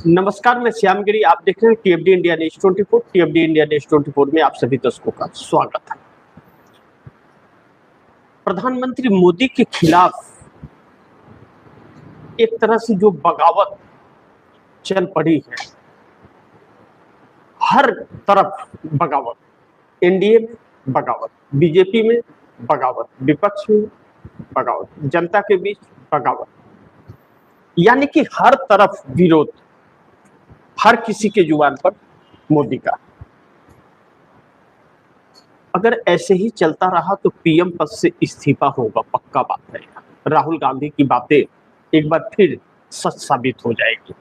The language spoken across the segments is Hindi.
नमस्कार, मैं श्यामगिरी। आप देख रहे हैं टीएफडी इंडिया न्यूज 24। टीएफडी इंडिया न्यूज 24 में आप सभी दर्शकों का स्वागत है। प्रधानमंत्री मोदी के खिलाफ एक तरह से जो बगावत चल पड़ी है, हर तरफ बगावत, एनडीए में बगावत, बीजेपी में बगावत, विपक्ष में बगावत, जनता के बीच बगावत, यानी कि हर तरफ विरोध, हर किसी के जुबान पर मोदी का। अगर ऐसे ही चलता रहा तो पीएम पद से इस्तीफा होगा, पक्का बात है। राहुल गांधी की बातें एक बार फिर सच साबित हो जाएगी।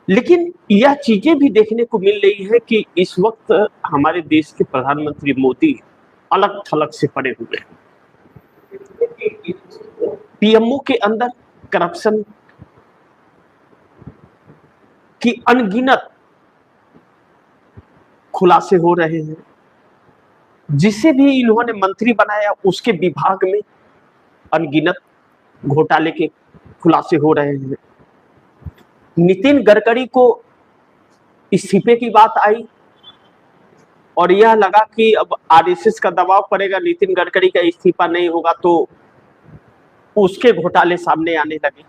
लेकिन यह चीजें भी देखने को मिल रही है कि इस वक्त हमारे देश के प्रधानमंत्री मोदी अलग थलग से पड़े हुए हैं। पीएमओ के अंदर करप्शन की अनगिनत खुलासे हो रहे हैं। जिसे भी इन्होंने मंत्री बनाया उसके विभाग में अनगिनत घोटाले के खुलासे हो रहे हैं। नितिन गडकरी को इस्तीफे की बात आई और यह लगा कि अब आरएसएस का दबाव पड़ेगा, नितिन गडकरी का इस्तीफा नहीं होगा तो उसके घोटाले सामने आने लगे।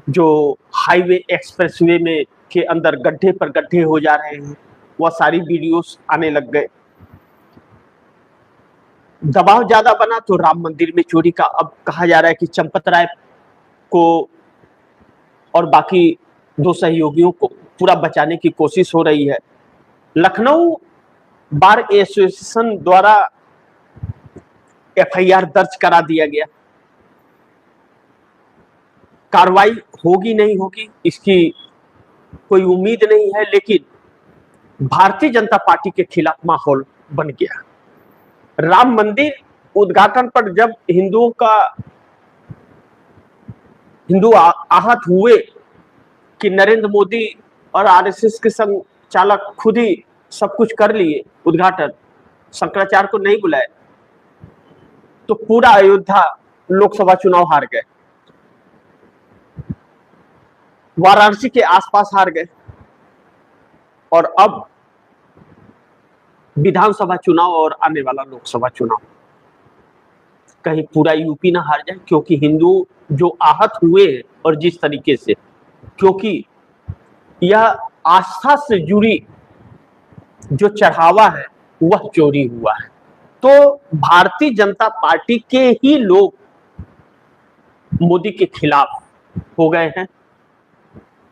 जो हाईवे एक्सप्रेसवे में के अंदर गड्ढे पर गड्ढे हो जा रहे हैं, वह सारी वीडियोस आने लग गए। दबाव ज्यादा बना तो राम मंदिर में चोरी का अब कहा जा रहा है कि चंपत राय को और बाकी दो सहयोगियों को पूरा बचाने की कोशिश हो रही है। लखनऊ बार एसोसिएशन द्वारा एफआईआर दर्ज करा दिया गया। कार्रवाई होगी नहीं होगी इसकी कोई उम्मीद नहीं है, लेकिन भारतीय जनता पार्टी के खिलाफ माहौल बन गया। राम मंदिर उद्घाटन पर जब हिंदू आहत हुए कि नरेंद्र मोदी और आरएसएस के संग चालक खुद ही सब कुछ कर लिए, उद्घाटन शंकराचार्य को नहीं बुलाए, तो पूरा अयोध्या लोकसभा चुनाव हार गए, वाराणसी के आसपास हार गए और अब विधानसभा चुनाव और आने वाला लोकसभा चुनाव, कहीं पूरा यूपी ना हार जाए। क्योंकि हिंदू जो आहत हुए और जिस तरीके से, क्योंकि यह आस्था से जुड़ी जो चढ़ावा है वह चोरी हुआ है, तो भारतीय जनता पार्टी के ही लोग मोदी के खिलाफ हो गए हैं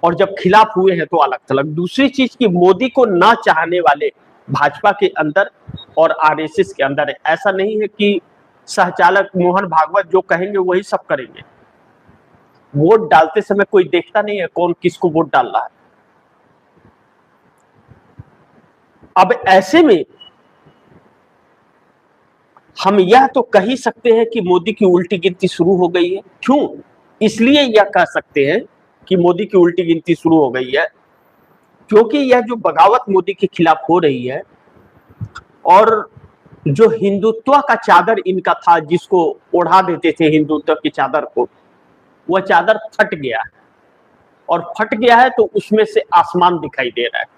और जब खिलाफ हुए हैं तो अलग थलग। दूसरी चीज की मोदी को ना चाहने वाले भाजपा के अंदर और आरएसएस के अंदर है। ऐसा नहीं है कि सहचालक मोहन भागवत जो कहेंगे वही सब करेंगे। वोट डालते समय कोई देखता नहीं है कौन किसको वोट डाल रहा है। अब ऐसे में हम यह तो कह ही सकते हैं कि मोदी की उल्टी गिनती शुरू हो गई है। क्यों? इसलिए यह कह सकते हैं कि मोदी की उल्टी गिनती शुरू हो गई है क्योंकि यह जो बगावत मोदी के खिलाफ हो रही है और जो हिंदुत्व का चादर इनका था, जिसको ओढ़ा देते थे हिंदुत्व की चादर को, वह चादर फट गया है और फट गया है तो उसमें से आसमान दिखाई दे रहा है।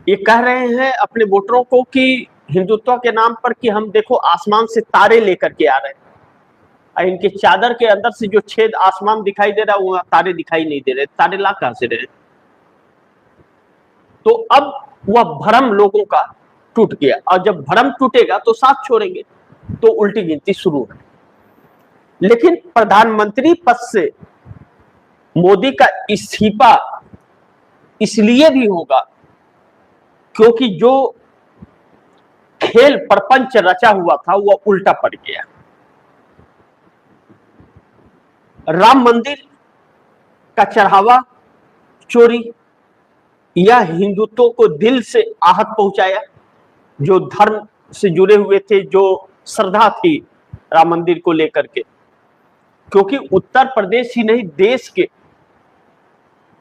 ये कह रहे हैं अपने वोटरों को कि हिंदुत्व के नाम पर कि हम देखो आसमान से तारे लेकर के आ रहे हैं, और इनके चादर के अंदर से जो छेद आसमान दिखाई दे रहा है वो तारे दिखाई नहीं दे रहे। तारे ला कहां से रहे? तो अब वह भ्रम लोगों का टूट गया और जब भ्रम टूटेगा तो साथ छोड़ेंगे, तो उल्टी गिनती शुरू है। लेकिन प्रधानमंत्री पद से मोदी का इस्तीफा इसलिए भी होगा क्योंकि जो खेल प्रपंच रचा हुआ था वह उल्टा पड़ गया। राम मंदिर का चढ़ावा चोरी, यह हिंदुत्व को दिल से आहत पहुंचाया। जो धर्म से जुड़े हुए थे, जो श्रद्धा थी राम मंदिर को लेकर के, क्योंकि उत्तर प्रदेश ही नहीं देश के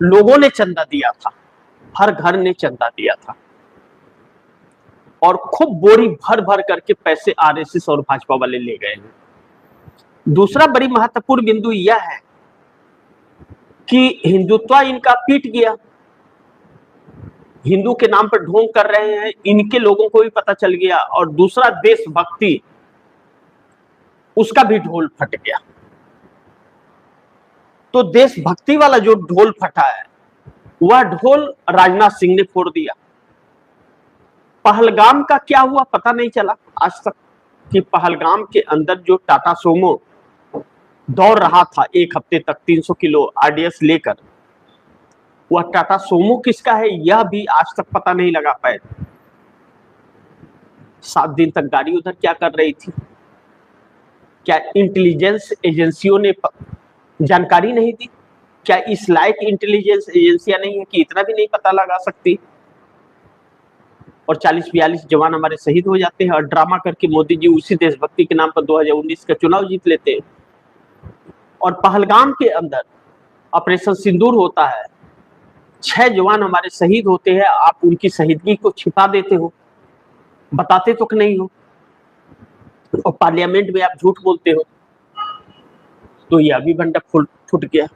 लोगों ने चंदा दिया था, हर घर ने चंदा दिया था और खूब बोरी भर भर करके पैसे आरएसएस और भाजपा वाले ले गए हैं। दूसरा बड़ी महत्वपूर्ण बिंदु यह है कि हिंदुत्व इनका पीट गया, हिंदू के नाम पर ढोंग कर रहे हैं, इनके लोगों को भी पता चल गया। और दूसरा देशभक्ति, उसका भी ढोल फट गया। तो देशभक्ति वाला जो ढोल फटा है, वह ढोल राजनाथ सिंह ने फोड़ दिया। पहलगाम का क्या हुआ पता नहीं चला आज तक, कि पहलगाम के अंदर जो टाटा सोमो दौड़ रहा था एक हफ्ते तक 300 किलो आरडीएक्स लेकर, वह टाटा सोमो किसका है यह भी आज तक पता नहीं लगा पाए। 7 दिन तक गाड़ी उधर क्या कर रही थी, क्या इंटेलिजेंस एजेंसियों ने जानकारी नहीं दी? क्या इस लायक इंटेलिजेंस एजेंसियां नहीं है कि इतना भी नहीं पता लगा सकती? और 40-42 जवान हमारे शहीद हो जाते हैं, और ड्रामा करके मोदी जी उसी देशभक्ति के नाम पर 2019 का चुनाव जीत लेते हैं। और पहलगाम के अंदर ऑपरेशन सिंदूर होता है, 6 जवान हमारे शहीद होते हैं, आप उनकी शहीदगी को छिपा देते हो, बताते तो नहीं हो, और पार्लियामेंट में आप झूठ बोलते हो। तो यह भी भंडा फूट गया।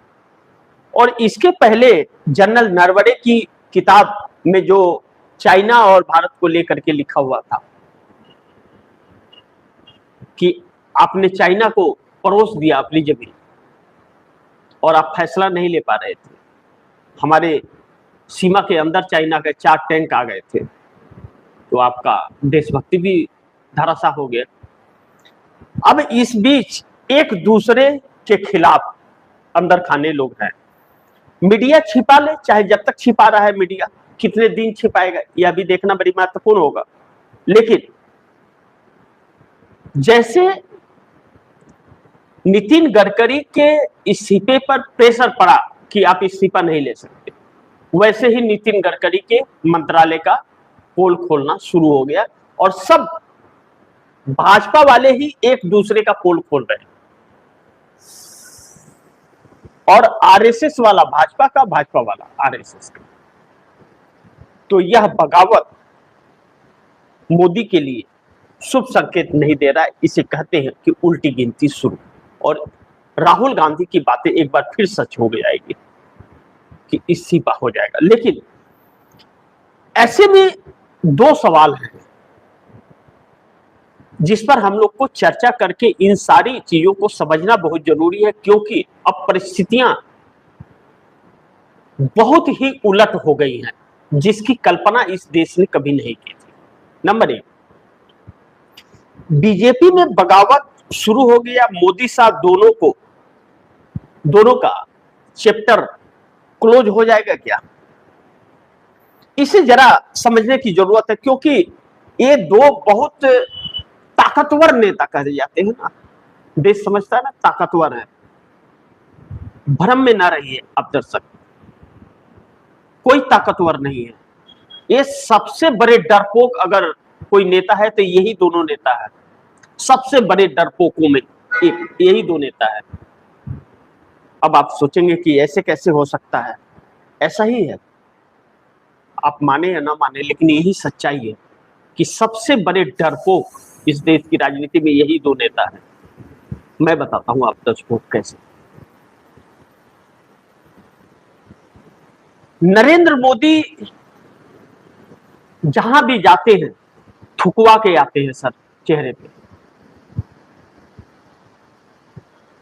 और इसके पहले जनरल नरवणे की किताब में जो चाइना और भारत को लेकर के लिखा हुआ था कि आपने चाइना को परोस दिया अपनी जमीन और आप फैसला नहीं ले पा रहे थे, हमारे सीमा के अंदर चाइना के 4 टैंक आ गए थे, तो आपका देशभक्ति भी धराशायी हो गया। अब इस बीच एक दूसरे के खिलाफ अंदर खाने लोग हैं। मीडिया छिपा ले, चाहे जब तक छिपा रहा है मीडिया, कितने दिन छिपाएगा यह भी देखना बड़ी महत्वपूर्ण होगा। लेकिन जैसे नितिन गडकरी के इस्तीफे पर प्रेशर पड़ा कि आप इस्तीफा नहीं ले सकते, वैसे ही नितिन गडकरी के मंत्रालय का पोल खोलना शुरू हो गया, और सब भाजपा वाले ही एक दूसरे का पोल खोल रहे हैं, और आरएसएस वाला भाजपा का, भाजपा वाला आरएसएस का। तो यह बगावत मोदी के लिए शुभ संकेत नहीं दे रहा है, इसे कहते हैं कि उल्टी गिनती शुरू। और राहुल गांधी की बातें एक बार फिर सच हो जाएगी कि इस्तीफा हो जाएगा। लेकिन ऐसे में 2 सवाल हैं जिस पर हम लोग को चर्चा करके इन सारी चीजों को समझना बहुत जरूरी है, क्योंकि अब परिस्थितियां बहुत ही उलट हो गई हैं, जिसकी कल्पना इस देश ने कभी नहीं की थी। नंबर 1, बीजेपी में बगावत शुरू हो गया। मोदी साहब दोनों का चैप्टर क्लोज हो जाएगा क्या? इसे जरा समझने की जरूरत है, क्योंकि ये 2 बहुत ताकतवर नेता कहे जाते हैं ना, देश समझता है ना ताकतवर है। भ्रम में ना रहिए आप दर्शक, कोई ताकतवर नहीं है। ये सबसे बड़े डरपोक अगर कोई नेता है तो यही दोनों नेता है। सबसे बड़े डरपोकों में एक यही 2 नेता है। अब आप सोचेंगे कि ऐसे कैसे हो सकता है? ऐसा ही है, आप माने या ना माने, लेकिन यही सच्चाई है कि सबसे बड़े डरपोक इस देश की राजनीति में यही 2 नेता हैं। मैं बताता हूं आप दर्शकों कैसे। नरेंद्र मोदी जहां भी जाते हैं थुकवा के आते हैं सर चेहरे पे।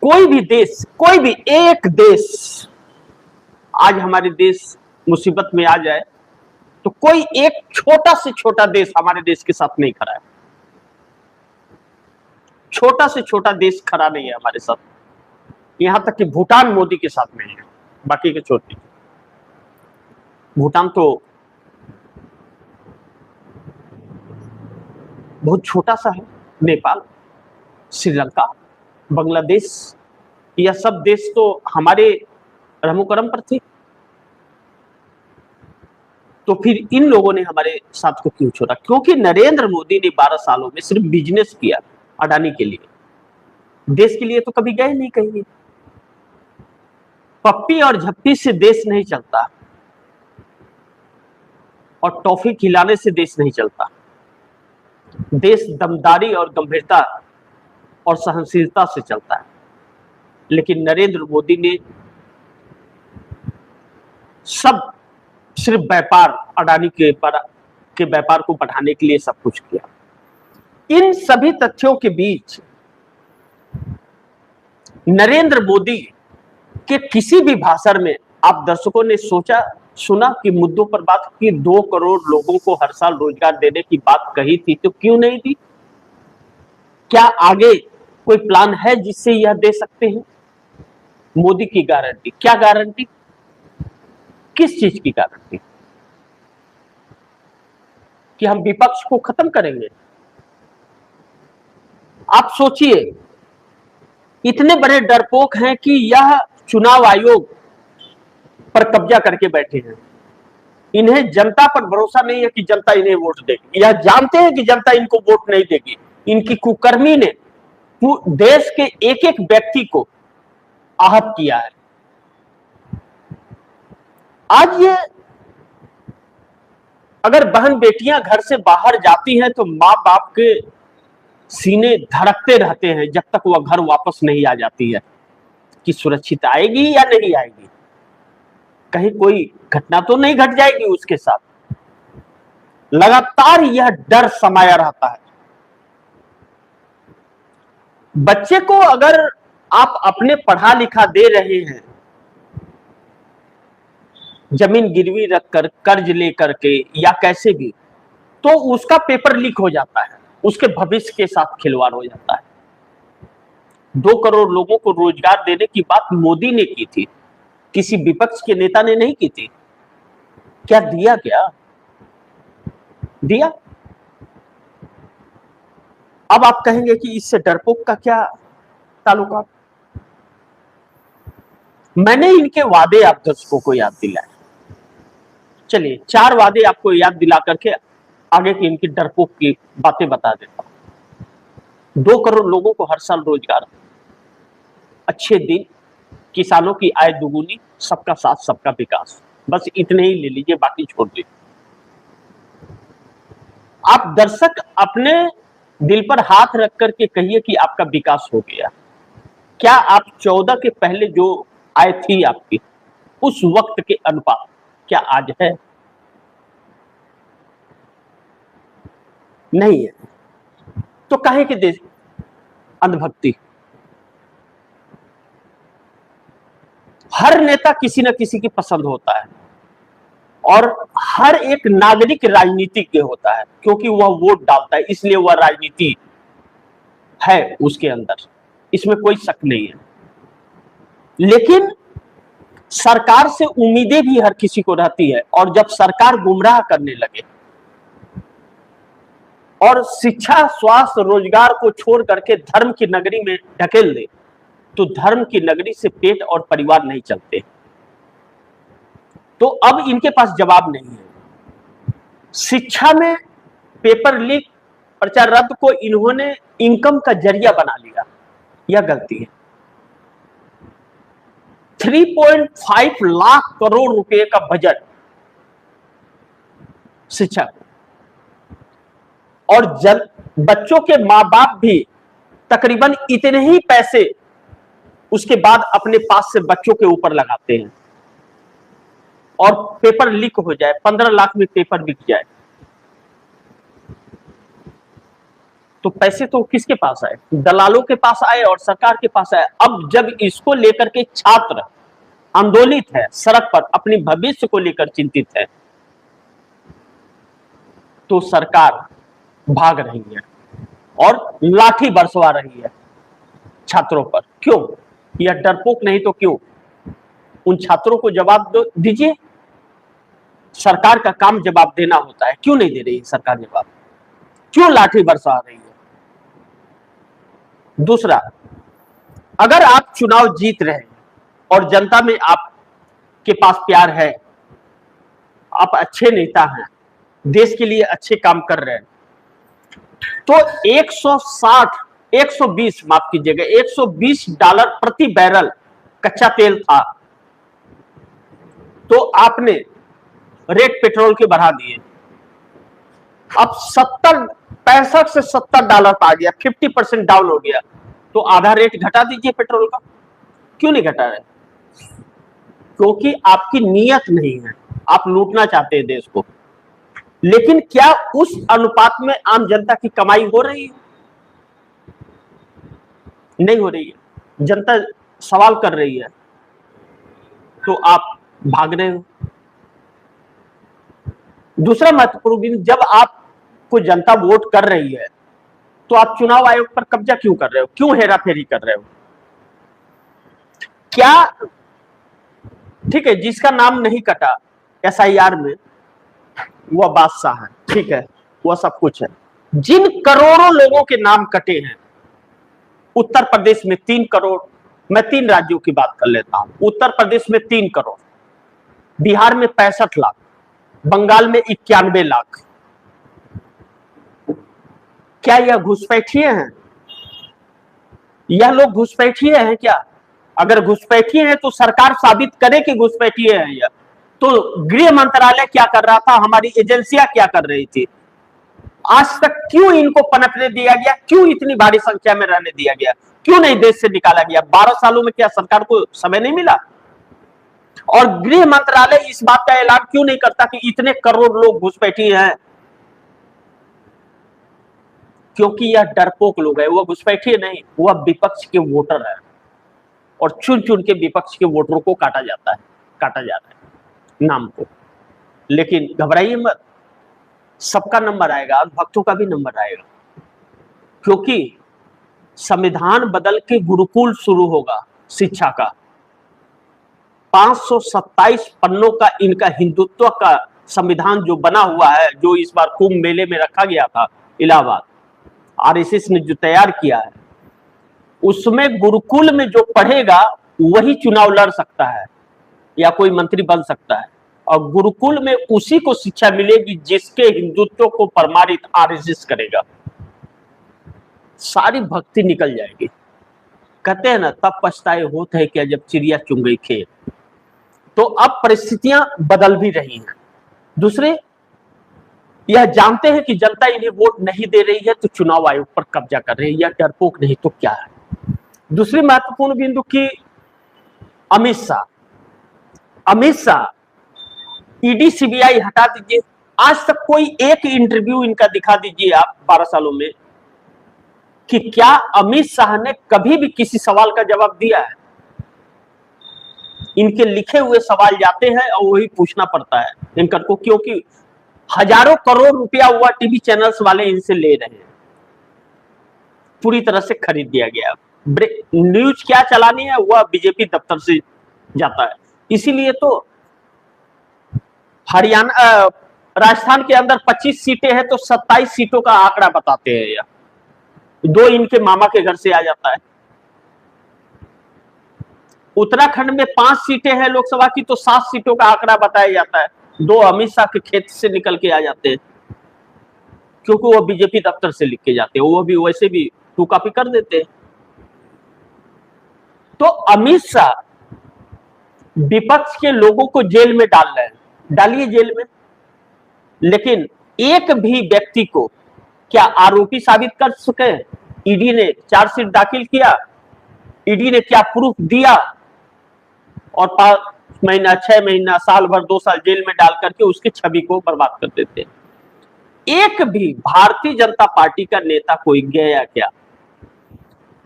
कोई भी एक देश, आज हमारे देश मुसीबत में आ जाए तो कोई एक छोटा से छोटा देश हमारे देश के साथ नहीं खड़ा है। छोटा से छोटा देश खड़ा नहीं है हमारे साथ, यहां तक कि भूटान मोदी के साथ नहीं है। बाकी के छोटे, भूटान तो बहुत छोटा सा है, नेपाल, श्रीलंका, बांग्लादेश, यह सब देश तो हमारे रहमो-करम पर थे। तो फिर इन लोगों ने हमारे साथ को क्यों छोड़ा? क्योंकि नरेंद्र मोदी ने 12 सालों में सिर्फ बिजनेस किया अडानी के लिए, देश के लिए तो कभी गए नहीं कहीं। पप्पी और झप्पी से देश नहीं चलता, और टॉफी खिलाने से देश नहीं चलता। देश दमदारी और गंभीरता और सहनशीलता से चलता है। लेकिन नरेंद्र मोदी ने सब सिर्फ व्यापार, अडानी के व्यापार को बढ़ाने के लिए सब कुछ किया। इन सभी तथ्यों के बीच नरेंद्र मोदी के किसी भी भाषण में आप दर्शकों ने सुना कि मुद्दों पर बात की, 2 करोड़ लोगों को हर साल रोजगार देने की बात कही थी, तो क्यों नहीं दी? क्या आगे कोई प्लान है जिससे यह दे सकते हैं? मोदी की गारंटी, क्या गारंटी, किस चीज की गारंटी? कि हम विपक्ष को खत्म करेंगे? आप सोचिए, इतने बड़े डरपोक हैं कि यह चुनाव आयोग पर कब्जा करके बैठे हैं। इन्हें जनता पर भरोसा नहीं है कि जनता इन्हें वोट देगी। यह जानते हैं कि जनता इनको वोट नहीं देगी। इनकी कुकर्मी ने देश के एक एक व्यक्ति को आहत किया है। आज ये अगर बहन बेटियां घर से बाहर जाती हैं तो माँ बाप के सीने धड़कते रहते हैं जब तक वह घर वापस नहीं आ जाती है कि सुरक्षित आएगी या नहीं आएगी, कहीं कोई घटना तो नहीं घट जाएगी उसके साथ। लगातार यह डर समाया रहता है। बच्चे को अगर आप अपने पढ़ा लिखा दे रहे हैं, जमीन गिरवी रखकर, कर्ज लेकर के या कैसे भी, तो उसका पेपर लीक हो जाता है, उसके भविष्य के साथ खिलवाड़ हो जाता है। 2 करोड़ लोगों को रोजगार देने की बात मोदी ने की थी, किसी विपक्ष के नेता ने नहीं की थी। क्या दिया? क्या दिया? अब आप कहेंगे कि इससे डरपोक का क्या ताल्लुकात? मैंने इनके वादे आप दर्शकों को याद दिलाए। चलिए 4 वादे आपको याद दिला करके आगे की इनकी डरपोक की बातें बता देता हूं। 2 करोड़ लोगों को हर साल रोजगार, अच्छे दिन, किसानों की आय दुगुनी, सबका साथ सबका विकास, बस इतने ही ले लीजिए, बाकी छोड़ दीजिए। आप दर्शक अपने दिल पर हाथ रख करके कहिए कि आपका विकास हो गया। क्या आप 14 के पहले जो आय थी आपकी, उस वक्त के अनुपात क्या आज है? नहीं है। तो काहे के देश अंधभक्ति? हर नेता किसी न किसी की पसंद होता है और हर एक नागरिक राजनीतिज्ञ होता है, क्योंकि वह वोट डालता है, इसलिए वह राजनीति है उसके अंदर, इसमें कोई शक नहीं है। लेकिन सरकार से उम्मीदें भी हर किसी को रहती है, और जब सरकार गुमराह करने लगे और शिक्षा, स्वास्थ्य, रोजगार को छोड़ करके धर्म की नगरी में ढकेल दे, तो धर्म की नगरी से पेट और परिवार नहीं चलते। तो अब इनके पास जवाब नहीं है। शिक्षा में पेपर लीक, प्रचार रद्द को इन्होंने इनकम का जरिया बना लिया, यह गलती है। 3.5 लाख करोड़ रुपए का बजट शिक्षा को, और बच्चों के मां बाप भी तकरीबन इतने ही पैसे उसके बाद अपने पास से बच्चों के ऊपर लगाते हैं, और पेपर लीक हो जाए, 15 लाख में पेपर बिक जाए, तो पैसे तो किसके पास आए? दलालों के पास आए और सरकार के पास आए। अब जब इसको लेकर के छात्र आंदोलित है, सड़क पर अपने भविष्य को लेकर चिंतित है, तो सरकार भाग रही है और लाठी बरसवा रही है छात्रों पर। क्यों? यह डरपोक नहीं तो क्यों? उन छात्रों को जवाब दीजिए। सरकार का काम जवाब देना होता है, क्यों नहीं दे रही सरकार जवाब? क्यों लाठी बरसा रही है? दूसरा, अगर आप चुनाव जीत रहे हैं और जनता में आपके पास प्यार है, आप अच्छे नेता हैं, देश के लिए अच्छे काम कर रहे हैं, तो 120 माफ कीजिएगा, $120 प्रति बैरल कच्चा तेल था, तो आपने रेट पेट्रोल के बढ़ा दिए। अब 65 से $70 आ गया, 50% डाउन हो गया, तो आधा रेट घटा दीजिए पेट्रोल का। क्यों नहीं घटा रहे? क्योंकि आपकी नीयत नहीं है, आप लूटना चाहते हैं देश को। लेकिन क्या उस अनुपात में आम जनता की कमाई हो रही है? नहीं हो रही है। जनता सवाल कर रही है तो आप भाग रहे हो। दूसरा महत्वपूर्ण बिंदु, जब आपको जनता वोट कर रही है तो आप चुनाव आयोग पर कब्जा क्यों कर रहे हो? क्यों हेराफेरी कर रहे हो? क्या ठीक है, जिसका नाम नहीं कटा एसआईआर में वह बादशाह है, ठीक है, वह सब कुछ है। जिन करोड़ों लोगों के नाम कटे हैं, उत्तर प्रदेश में 3 करोड़, मैं 3 राज्यों की बात कर लेता हूं। उत्तर प्रदेश में 3 करोड़, बिहार में 65 लाख, बंगाल में 91 लाख। क्या यह घुसपैठिए हैं? यह लोग घुसपैठिए हैं क्या? अगर घुसपैठिए हैं तो सरकार साबित करे कि घुसपैठिए हैं यह। तो गृह मंत्रालय क्या कर रहा था, हमारी एजेंसियां क्या कर रही थी? आज तक क्यों इनको पनपने दिया गया? क्यों इतनी भारी संख्या में रहने दिया गया? क्यों नहीं देश से निकाला गया? 12 सालों में क्या सरकार को समय नहीं मिला? और गृह मंत्रालय इस बात का ऐलान क्यों नहीं करता कि इतने करोड़ लोग घुसपैठिए हैं? क्योंकि यह डरपोक लोग है। वह घुसपैठिए नहीं, वह विपक्ष के वोटर है और चुन चुन के विपक्ष के वोटरों को काटा जाता है, काटा जा रहा है नाम को। लेकिन घबराइए मत, सबका नंबर आएगा, भक्तों का भी नंबर आएगा। क्योंकि संविधान बदल के गुरुकुल शुरू होगा शिक्षा का। 527 पन्नों का इनका हिंदुत्व का संविधान जो बना हुआ है, जो इस बार कुंभ मेले में रखा गया था इलाहाबाद, आरएसएस ने जो तैयार किया है, उसमें गुरुकुल में जो पढ़ेगा वही चुनाव लड़ सकता है या कोई मंत्री बन सकता है। और गुरुकुल में उसी को शिक्षा मिलेगी जिसके हिंदुत्व को प्रमाणित आरएसएस करेगा। सारी भक्ति निकल जाएगी। कहते हैं ना, तब पछताए होते हैं क्या जब चिड़िया चुन गई खेत। तो अब परिस्थितियां बदल भी रही हैं। दूसरे यह जानते हैं कि जनता इन्हें वोट नहीं दे रही है तो चुनाव आयोग पर कब्जा कर रहे हैं। यह डरपोक नहीं तो क्या है? दूसरी महत्वपूर्ण बिंदु की अमित शाह ईडी सीबीआई हटा दीजिए। आज तक कोई एक इंटरव्यू इनका दिखा दीजिए आप 12 सालों में कि क्या अमित शाह ने कभी भी किसी सवाल का जवाब दिया है? इनके लिखे हुए सवाल जाते हैं और वही पूछना पड़ता है एंकर को, क्योंकि हजारों करोड़ रुपया हुआ टीवी चैनल्स वाले इनसे ले रहे हैं। पूरी तरह से खरीद दिया गया। न्यूज क्या चलानी है वह बीजेपी दफ्तर से जाता है। इसीलिए तो हरियाणा राजस्थान के अंदर 25 सीटें हैं तो 27 सीटों का आंकड़ा बताते हैं। या 2 इनके मामा के घर से आ जाता है। उत्तराखंड में 5 सीटें हैं लोकसभा की तो 7 सीटों का आंकड़ा बताया जाता है। 2 अमित शाह के खेत से निकल के आ जाते हैं, क्योंकि वो बीजेपी दफ्तर से लिख के जाते हैं। वो भी वैसे भी टू कॉपी कर देते हैं। तो अमित शाह विपक्ष के लोगों को जेल में डाल रहे हैं, डालिए जेल में। लेकिन एक भी व्यक्ति को क्या आरोपी साबित कर सके? ईडी ने चार्जशीट दाखिल किया, ईडी ने क्या प्रूफ दिया? और 5 महीना, 6 महीना, साल भर, 2 साल जेल में डाल करके उसकी छवि को बर्बाद कर देते हैं। एक भी भारतीय जनता पार्टी का नेता कोई गया क्या?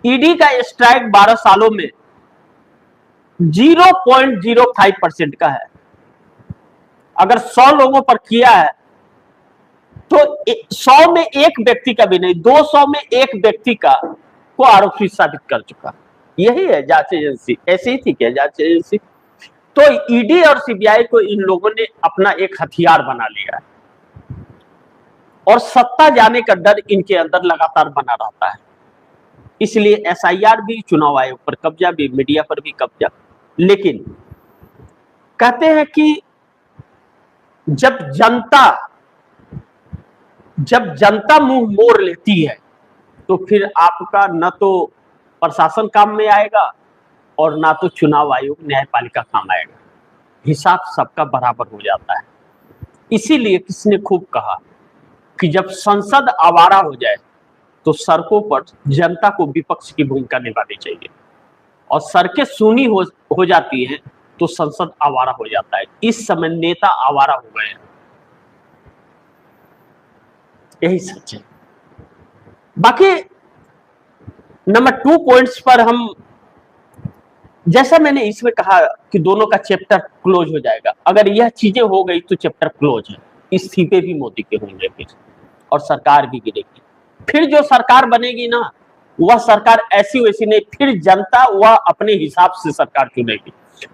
ईडी का स्ट्राइक 12 सालों में 0.05% का है। अगर 100 लोगों पर किया है तो 100 में एक व्यक्ति का भी नहीं, 200 में एक व्यक्ति का को आरोपी साबित कर चुका। यही है जांच एजेंसी। ऐसे ही थी क्या जांच एजेंसी? तो ईडी और सीबीआई को इन लोगों ने अपना एक हथियार बना लिया है और सत्ता जाने का डर इनके अंदर लगातार बना रहता है। इसलिए एसआईआर भी, चुनाव आयोग पर कब्जा भी, मीडिया पर भी कब्जा। लेकिन कहते हैं कि जब जनता मुंह मोड़ लेती है तो फिर आपका न तो प्रशासन काम में आएगा और ना तो चुनाव आयोग, न्यायपालिका काम आएगा। हिसाब सबका बराबर हो जाता है। इसीलिए किसने खूब कहा कि जब संसद आवारा हो जाए तो सड़कों पर जनता को विपक्ष की भूमिका निभानी चाहिए और सड़कें सूनी हो जाती हैं तो संसद आवारा हो जाता है। इस समय नेता आवारा हो गए हैं, यही सच है। बाकी नंबर 2 पॉइंट्स पर हम, जैसा मैंने इसमें कहा कि दोनों का चैप्टर क्लोज हो जाएगा, अगर यह चीजें हो गई तो चैप्टर क्लोज है। इस्तीफे भी मोदी के होंगे फिर, और सरकार भी गिरेगी। फिर जो सरकार बनेगी ना, वह सरकार ऐसी वैसी नहीं, फिर जनता वह अपने हिसाब से सरकार चुनेगी,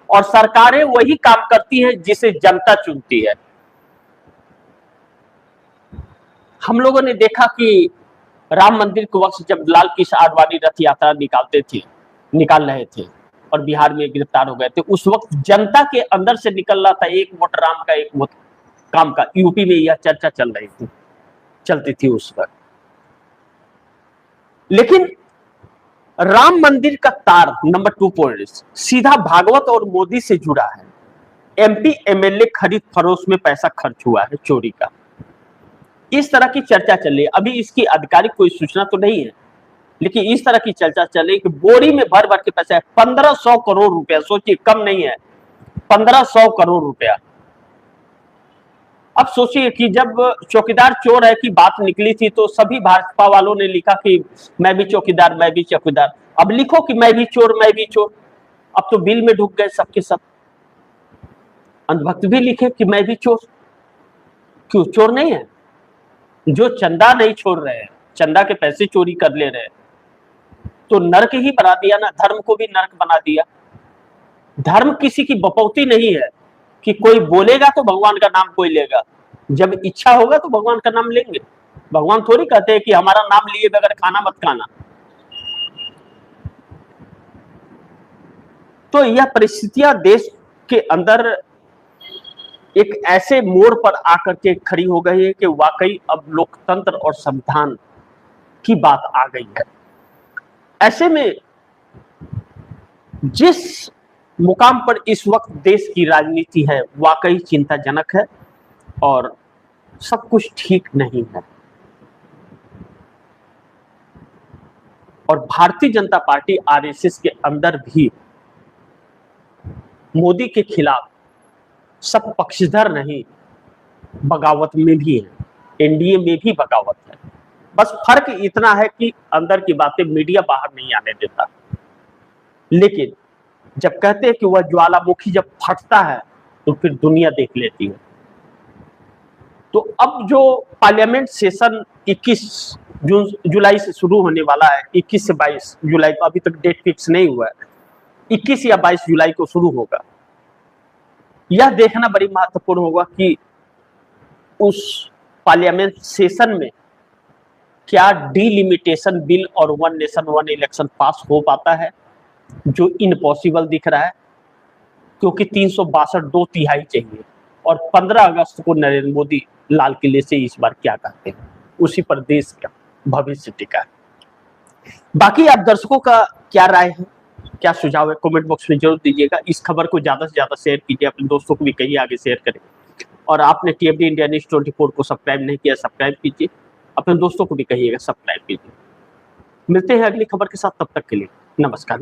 और सरकारें वही काम करती हैं जिसे जनता चुनती है। हम लोगों ने देखा कि राम मंदिर के वक्त जब लाल कृष्ण आडवाणी रथ यात्रा निकाल रहे थे और बिहार में गिरफ्तार हो गए थे, उस वक्त जनता के अंदर से निकल रहा था एक वोट राम का, एक वोट काम का। यूपी में यह चर्चा चलती थी उस वक्त। लेकिन राम मंदिर का तार, नंबर 2 पॉइंट, सीधा भागवत और मोदी से जुड़ा है। एमपी एमएलए खरीद फरोख्त में पैसा खर्च हुआ है चोरी का, इस तरह की चर्चा चल रही है। अभी इसकी आधिकारिक कोई सूचना तो नहीं है, लेकिन इस तरह की चर्चा चल रही कि बोरी में भर भर के पैसा है। 1500 करोड़ रुपया, सोचिए, कम नहीं है, 1500 करोड़ रुपया। अब सोचिए कि जब चौकीदार चोर है की बात निकली थी तो सभी भाजपा वालों ने लिखा कि मैं भी चौकीदार, मैं भी चौकीदार। अब लिखो कि मैं भी चोर, मैं भी चोर। अब तो बिल में ढुक गए सबके सब। अंधभक्त भी लिखे कि मैं भी चोर। क्यों चोर नहीं है? जो चंदा नहीं छोड़ रहे हैं, चंदा के पैसे चोरी कर ले रहे हैं, तो नर्क ही बना दिया ना, धर्म को भी नर्क बना दिया। धर्म किसी की बपौती नहीं है कि कोई बोलेगा तो भगवान का नाम कोई लेगा, जब इच्छा होगा तो भगवान का नाम लेंगे। भगवान थोड़ी कहते हैं कि हमारा नाम लिए बगैर खाना मत खाना। तो यह परिस्थितियां देश के अंदर एक ऐसे मोड़ पर आकर के खड़ी हो गई है कि वाकई अब लोकतंत्र और संविधान की बात आ गई है। ऐसे में जिस मुकाम पर इस वक्त देश की राजनीति है, वाकई चिंताजनक है और सब कुछ ठीक नहीं है। और भारतीय जनता पार्टी आरएसएस के अंदर भी मोदी के खिलाफ सब पक्षधर नहीं, बगावत में भी है, एनडीए में भी बगावत है। बस फर्क इतना है कि अंदर की बातें मीडिया बाहर नहीं आने देता, लेकिन जब कहते हैं कि वह ज्वालामुखी जब फटता है तो फिर दुनिया देख लेती है। तो अब जो पार्लियामेंट सेशन 21 जुलाई से शुरू होने वाला है, 21 से 22 जुलाई को, अभी तक डेट फिक्स नहीं हुआ है, 21 या 22 जुलाई को शुरू होगा। यह देखना बड़ी महत्वपूर्ण होगा कि उस पार्लियामेंट सेशन में क्या डिलिमिटेशन बिल और वन नेशन वन इलेक्शन पास हो पाता है, जो इम्पॉसिबल दिख रहा है, क्योंकि 362 2/3 चाहिए। और 15 अगस्त को नरेंद्र मोदी लाल किले से इस बार क्या कहते हैं, उसी पर देश का भविष्य टिका है। बाकी आप दर्शकों का क्या राय है, क्या सुझाव है, कमेंट बॉक्स में जरूर दीजिएगा। इस खबर को ज्यादा से ज्यादा शेयर कीजिए, अपने दोस्तों को भी कहिए आगे शेयर करें। और आपने टीएफडी इंडिया न्यूज़ 24 को सब्सक्राइब नहीं किया, सब्सक्राइब कीजिए, अपने दोस्तों को भी कहिएगा सब्सक्राइब कीजिए। मिलते हैं अगली खबर के साथ, तब तक के लिए नमस्कार।